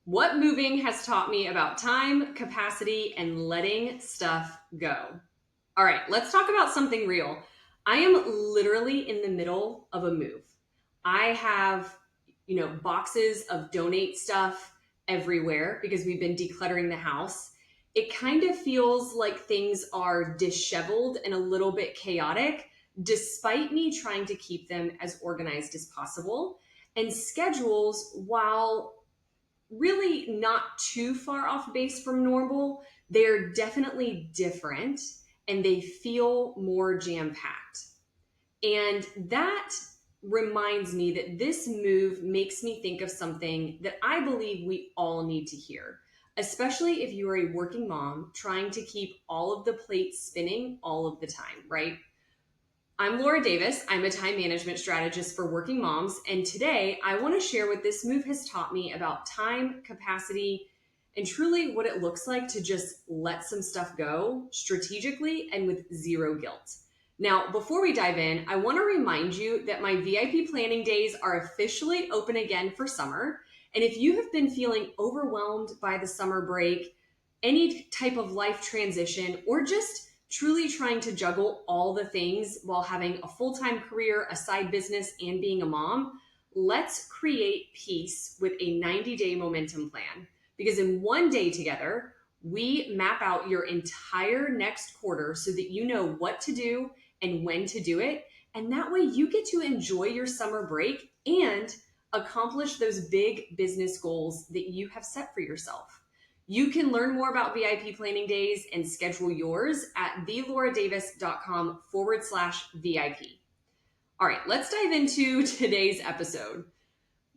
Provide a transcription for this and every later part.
What moving has taught me about time, capacity, and letting stuff go. All right, let's talk about something real. I am literally in the middle of a move. I have, boxes of donate stuff everywhere because we've been decluttering the house. It kind of feels like things are disheveled and a little bit chaotic, despite me trying to keep them as organized as possible. And schedules, while really not too far off base from normal, they're definitely different and they feel more jam packed. And that reminds me that this move makes me think of something that I believe we all need to hear, especially if you are a working mom trying to keep all of the plates spinning all of the time, right? I'm Laura Davis. I'm a time management strategist for working moms. And today I want to share what this move has taught me about time, capacity, and truly what it looks like to just let some stuff go strategically and with zero guilt. Now, before we dive in, I want to remind you that my VIP planning days are officially open again for summer. And if you have been feeling overwhelmed by the summer break, any type of life transition, or just truly trying to juggle all the things while having a full time career, a side business, and being a mom, let's create peace with a 90-day momentum plan. Because in one day together, we map out your entire next quarter so that you know what to do and when to do it. And that way you get to enjoy your summer break and accomplish those big business goals that you have set for yourself. You can learn more about VIP planning days and schedule yours at thelauraddavis.com/VIP. All right, let's dive into today's episode.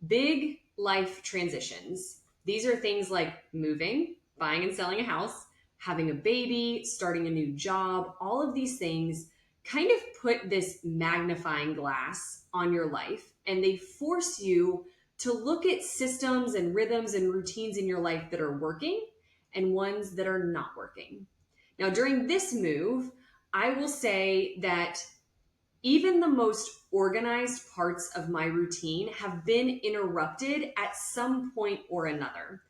Big life transitions. These are things like moving, buying and selling a house, having a baby, starting a new job. All of these things kind of put this magnifying glass on your life and they force you to look at systems and rhythms and routines in your life that are working and ones that are not working. Now, during this move, I will say that even the most organized parts of my routine have been interrupted at some point or another.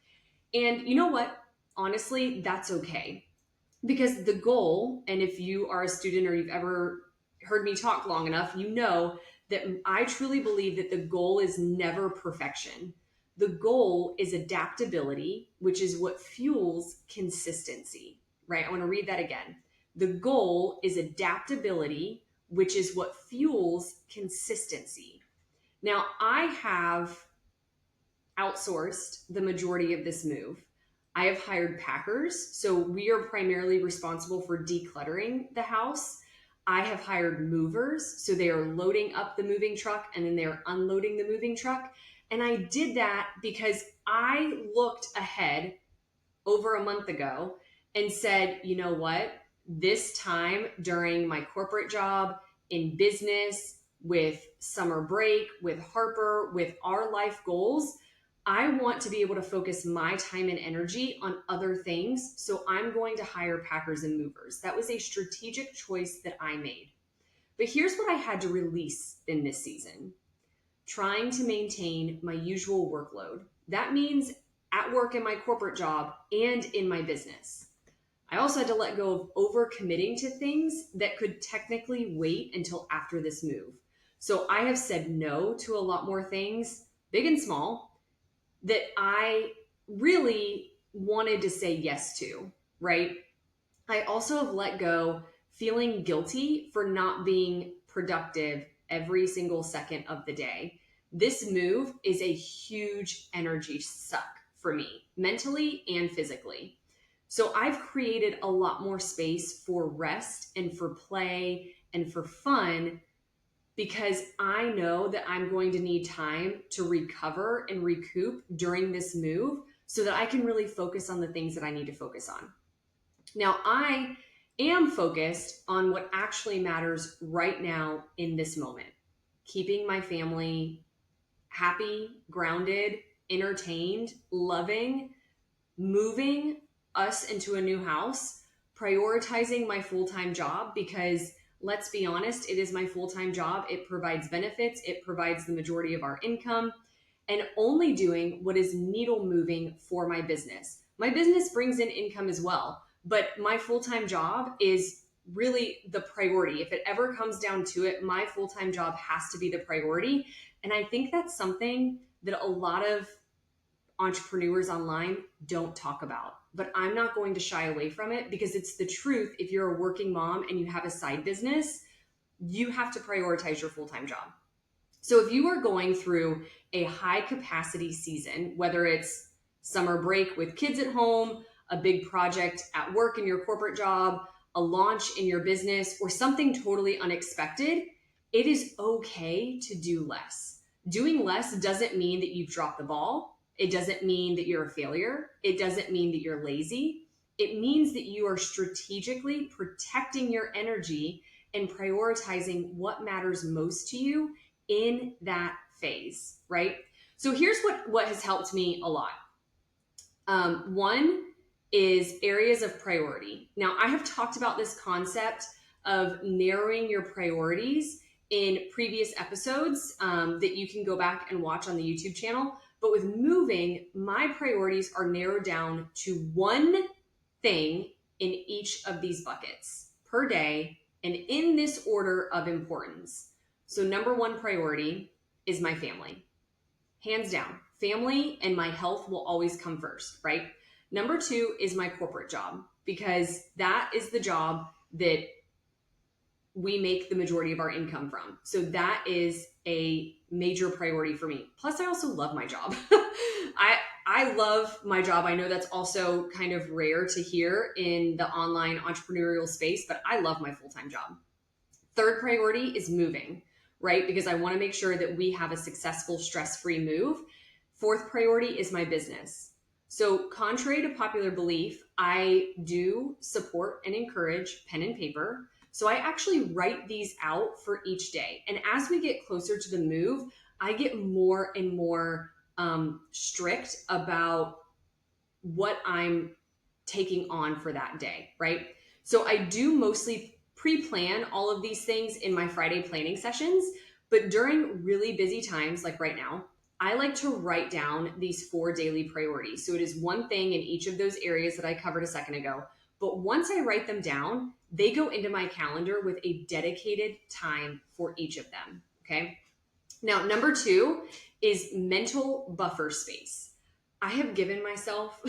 And you know what? Honestly, that's okay. Because the goal, and if you are a student or you've ever heard me talk long enough, you know that I truly believe that the goal is never perfection. The goal is adaptability, which is what fuels consistency, right? I want to read that again. The goal is adaptability, which is what fuels consistency. Now, I have outsourced the majority of this move. I have hired packers, so we are primarily responsible for decluttering the house. I have hired movers, so they are loading up the moving truck and then they're unloading the moving truck. And I did that because I looked ahead over a month ago and said, you know what? This time during my corporate job, in business, with summer break, with Harper, with our life goals, I want to be able to focus my time and energy on other things. So I'm going to hire packers and movers. That was a strategic choice that I made. But here's what I had to release in this season: trying to maintain my usual workload. That means at work in my corporate job and in my business. I also had to let go of overcommitting to things that could technically wait until after this move. So I have said no to a lot more things, big and small, that I really wanted to say yes to, right? I also have let go feeling guilty for not being productive every single second of the day. This move is a huge energy suck for me, mentally and physically. So I've created a lot more space for rest and for play and for fun because I know that I'm going to need time to recover and recoup during this move so that I can really focus on the things that I need to focus on. Now, I am focused on what actually matters right now in this moment: keeping my family happy, grounded, entertained, loving, moving us into a new house, prioritizing my full time job because let's be honest, it is my full time job. It provides benefits, it provides the majority of our income. and only doing what is needle moving for my business. My business brings in income as well, but my full-time job is really the priority. If it ever comes down to it, my full-time job has to be the priority. And I think that's something that a lot of entrepreneurs online don't talk about. But I'm not going to shy away from it because it's the truth. If you're a working mom and you have a side business, you have to prioritize your full-time job. So if you are going through a high capacity season, whether it's summer break with kids at home, a big project at work in your corporate job, a launch in your business, or something totally unexpected, it is okay to do less. Doing less doesn't mean that you've dropped the ball. It doesn't mean that you're a failure. It doesn't mean that you're lazy. It means that you are strategically protecting your energy and prioritizing what matters most to you in that phase, right? So here's what has helped me a lot. One is areas of priority. Now, I have talked about this concept of narrowing your priorities in previous episodes that you can go back and watch on the YouTube channel. But with moving, my priorities are narrowed down to one thing in each of these buckets per day and in this order of importance. So number one priority is my family. Hands down, family and my health will always come first, right? Number two is my corporate job, because that is the job that we make the majority of our income from. So that is a major priority for me. Plus, I also love my job. I love my job. I know that's also kind of rare to hear in the online entrepreneurial space, but I love my full-time job. Third priority is moving, right? Because I want to make sure that we have a successful, stress-free move. Fourth priority is my business. So contrary to popular belief, I do support and encourage pen and paper. So I actually write these out for each day. And as we get closer to the move, I get more and more strict about what I'm taking on for that day, right? So I do mostly pre-plan all of these things in my Friday planning sessions, but during really busy times like right now, I like to write down these 4 daily priorities. So it is one thing in each of those areas that I covered a second ago. But once I write them down, they go into my calendar with a dedicated time for each of them, okay? Now, number 2 is mental buffer space. I have given myself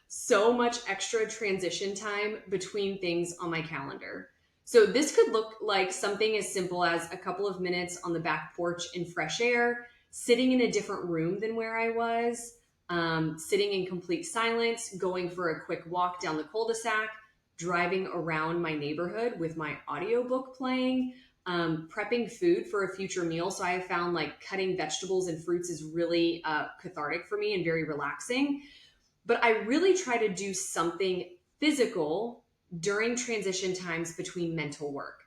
so much extra transition time between things on my calendar. So this could look like something as simple as a couple of minutes on the back porch in fresh air, sitting in a different room than where I was, sitting in complete silence, going for a quick walk down the cul-de-sac, driving around my neighborhood with my audiobook playing, prepping food for a future meal. So I have found like cutting vegetables and fruits is really cathartic for me and very relaxing. But I really try to do something physical during transition times between mental work,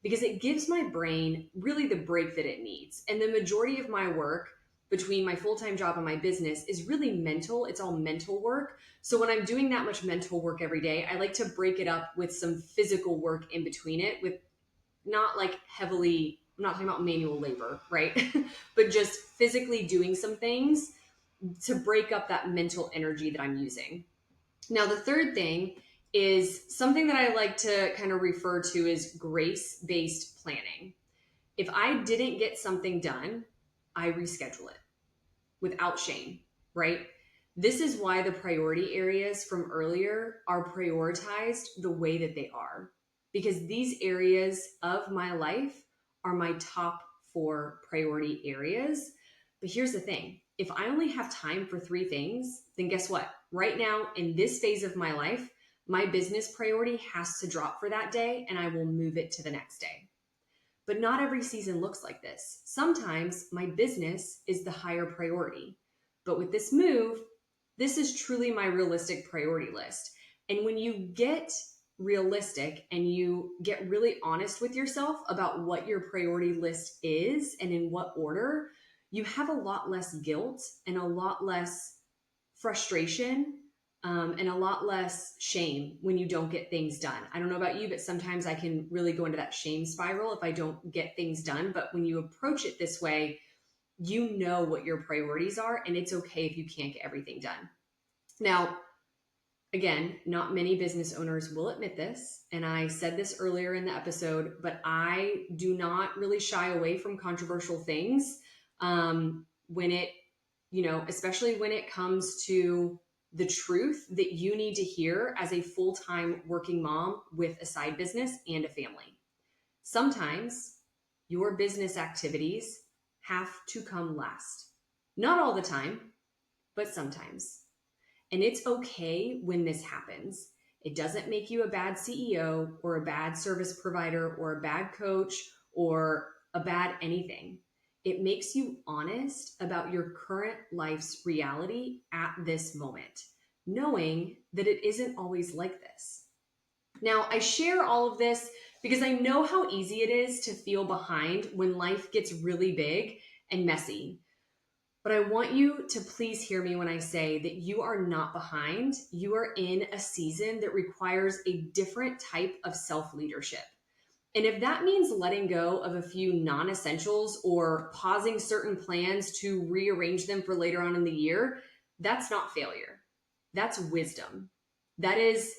because it gives my brain really the break that it needs. And the majority of my work between my full-time job and my business is really mental. It's all mental work. So when I'm doing that much mental work every day, I like to break it up with some physical work in between it, with not like heavily, I'm not talking about manual labor, right? But just physically doing some things to break up that mental energy that I'm using. Now, the third thing is something that I like to kind of refer to as grace-based planning. If I didn't get something done, I reschedule it without shame, right? This is why the priority areas from earlier are prioritized the way that they are, because these areas of my life are my top 4 priority areas. But here's the thing. If I only have time for 3 things, then guess what? Right now, in this phase of my life, my business priority has to drop for that day and I will move it to the next day. But not every season looks like this. Sometimes my business is the higher priority. But with this move, this is truly my realistic priority list. And when you get realistic and you get really honest with yourself about what your priority list is and in what order, you have a lot less guilt and a lot less frustration and a lot less shame when you don't get things done. I don't know about you, but sometimes I can really go into that shame spiral if I don't get things done. But when you approach it this way, You know what your priorities are, and it's okay if you can't get everything done. Now, again, not many business owners will admit this. And I said this earlier in the episode, but I do not really shy away from controversial things when it, especially when it comes to the truth that you need to hear as a full-time working mom with a side business and a family. Sometimes your business activities have to come last. Not all the time, but sometimes. And it's okay when this happens. It doesn't make you a bad CEO or a bad service provider or a bad coach or a bad anything. It makes you honest about your current life's reality at this moment, knowing that it isn't always like this. Now, I share all of this because I know how easy it is to feel behind when life gets really big and messy. But I want you to please hear me when I say that you are not behind. You are in a season that requires a different type of self-leadership. And if that means letting go of a few non-essentials or pausing certain plans to rearrange them for later on in the year, that's not failure. That's wisdom. That is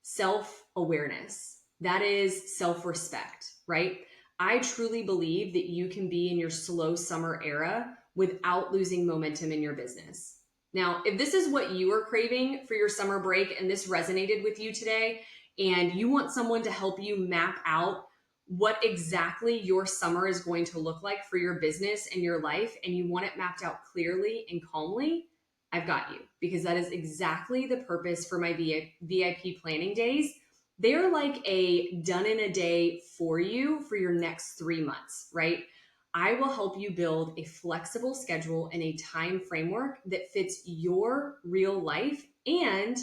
self-awareness. That is self-respect, right? I truly believe that you can be in your slow summer era without losing momentum in your business. Now, if this is what you are craving for your summer break and this resonated with you today, and you want someone to help you map out what exactly your summer is going to look like for your business and your life, and you want it mapped out clearly and calmly, I've got you, because that is exactly the purpose for my VIP planning days. They're like a done in a day for you for your next 3 months, right? I will help you build a flexible schedule and a time framework that fits your real life and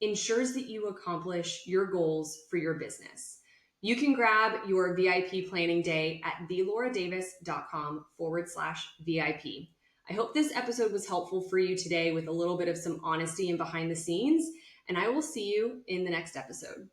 ensures that you accomplish your goals for your business. You can grab your VIP planning day at theloradavis.com/VIP. I hope this episode was helpful for you today with a little bit of some honesty and behind the scenes, and I will see you in the next episode.